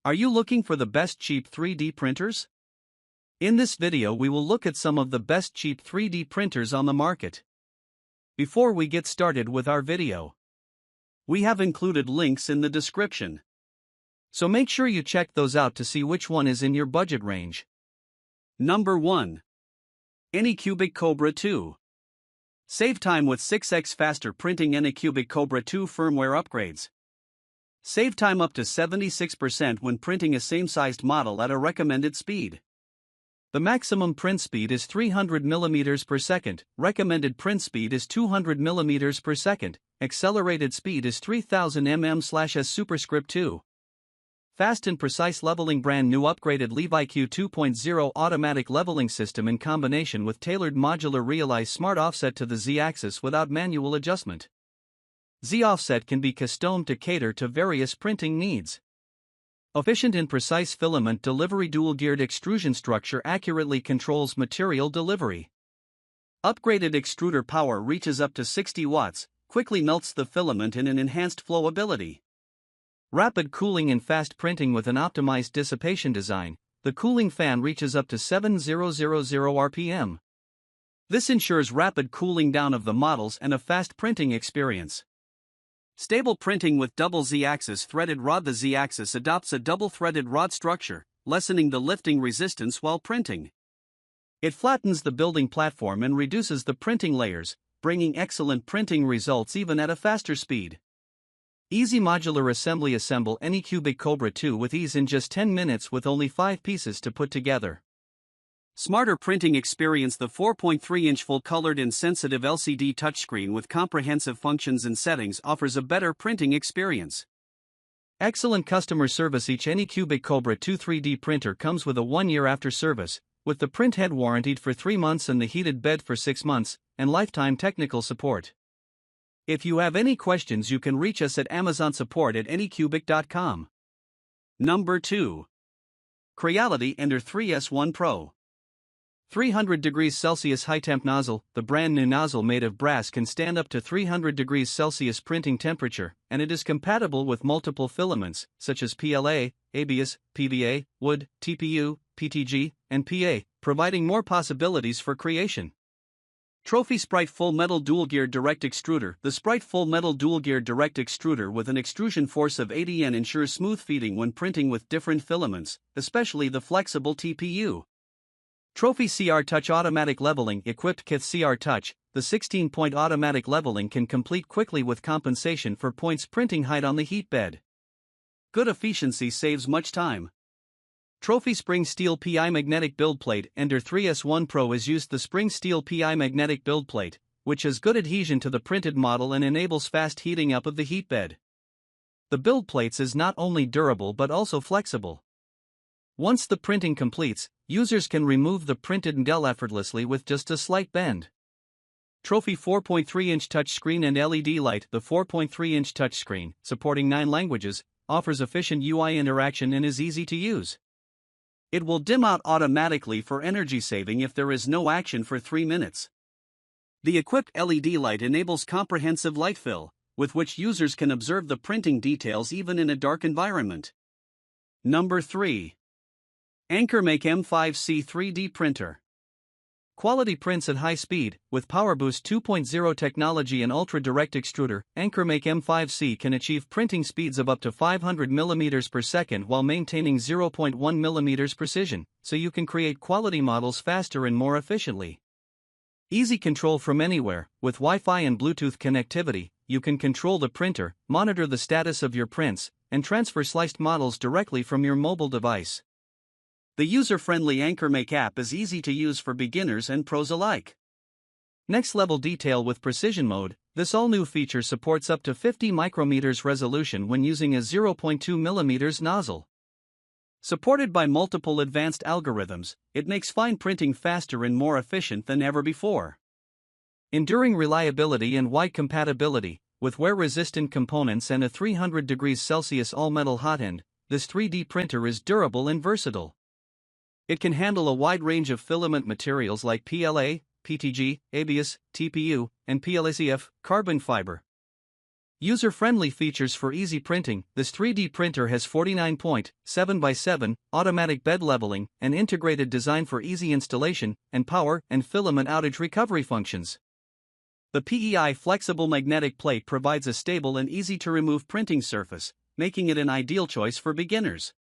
Are you looking for the best cheap 3D printers? In this video we will look at some of the best cheap 3D printers on the market. Before we get started with our video, we have included links in the description. So make sure you check those out to see which one is in your budget range. Number 1. Anycubic Cobra 2. Save time with 6x faster printing. Anycubic Cobra 2 firmware upgrades. Save time up to 76% when printing a same-sized model at a recommended speed. The maximum print speed is 300 mm per second, recommended print speed is 200 mm per second, accelerated speed is 3000 mm/s superscript 2. Fast and precise leveling. Brand new upgraded LeviQ 2.0 automatic leveling system in combination with tailored modular realize smart offset to the Z-axis without manual adjustment. Z-offset can be customed to cater to various printing needs. Efficient and precise filament delivery. Dual-geared extrusion structure accurately controls material delivery. Upgraded extruder power reaches up to 60 watts, quickly melts the filament in an enhanced flowability. Rapid cooling and fast printing with an optimized dissipation design. The cooling fan reaches up to 7000 RPM. This ensures rapid cooling down of the models and a fast printing experience. Stable printing with double Z-axis threaded rod. The Z-axis adopts a double-threaded rod structure, lessening the lifting resistance while printing. It flattens the building platform and reduces the printing layers, bringing excellent printing results even at a faster speed. Easy modular assembly. Assemble Anycubic Cobra 2 with ease in just 10 minutes with only 5 pieces to put together. Smarter printing experience. The 4.3-inch full-colored and sensitive LCD touchscreen with comprehensive functions and settings offers a better printing experience. Excellent customer service. Each Anycubic Cobra 2 3D printer comes with a 1-year after service, with the print head warranted for 3 months and the heated bed for 6 months, and lifetime technical support. If you have any questions, you can reach us at amazonsupport@anycubic.com. Number 2. Creality Ender 3S1 Pro. 300 degrees Celsius high temp nozzle. The brand new nozzle made of brass can stand up to 300 degrees Celsius printing temperature, and it is compatible with multiple filaments, such as PLA, ABS, PVA, wood, TPU, PTG, and PA, providing more possibilities for creation. Trophy Sprite Full Metal Dual Geared Direct Extruder. The Sprite Full Metal Dual Geared Direct Extruder with an extrusion force of 80 N ensures smooth feeding when printing with different filaments, especially the flexible TPU. Trophy CR Touch Automatic Leveling. Equipped with CR Touch, the 16-point automatic leveling can complete quickly with compensation for points printing height on the heat bed. Good efficiency saves much time. Trophy Spring Steel PI Magnetic Build Plate. Ender 3S1 Pro has used the Spring Steel PI Magnetic Build Plate, which has good adhesion to the printed model and enables fast heating up of the heat bed. The build plates is not only durable but also flexible. Once the printing completes, users can remove the printed model effortlessly with just a slight bend. Trophy 4.3-inch touchscreen and LED light. The 4.3-inch touchscreen, supporting 9 languages, offers efficient UI interaction and is easy to use. It will dim out automatically for energy saving if there is no action for 3 minutes. The equipped LED light enables comprehensive light fill, with which users can observe the printing details even in a dark environment. Number 3. AnchorMake M5C 3D Printer. Quality prints at high speed. With PowerBoost 2.0 technology and ultra-direct extruder, AnchorMake M5C can achieve printing speeds of up to 500 mm per second while maintaining 0.1 mm precision, so you can create quality models faster and more efficiently. Easy control from anywhere. With Wi-Fi and Bluetooth connectivity, you can control the printer, monitor the status of your prints, and transfer sliced models directly from your mobile device. The user-friendly AnchorMake app is easy to use for beginners and pros alike. Next-level detail with precision mode. This all-new feature supports up to 50 micrometers resolution when using a 0.2 mm nozzle. Supported by multiple advanced algorithms, it makes fine printing faster and more efficient than ever before. Enduring reliability and wide compatibility. With wear-resistant components and a 300 degrees Celsius all-metal hot end, this 3D printer is durable and versatile. It can handle a wide range of filament materials like PLA, PTG, ABS, TPU, and PLACF, carbon fiber. User-friendly features for easy printing. This 3D printer has 49.7x7 automatic bed leveling and integrated design for easy installation and power and filament outage recovery functions. The PEI flexible magnetic plate provides a stable and easy-to-remove printing surface, making it an ideal choice for beginners.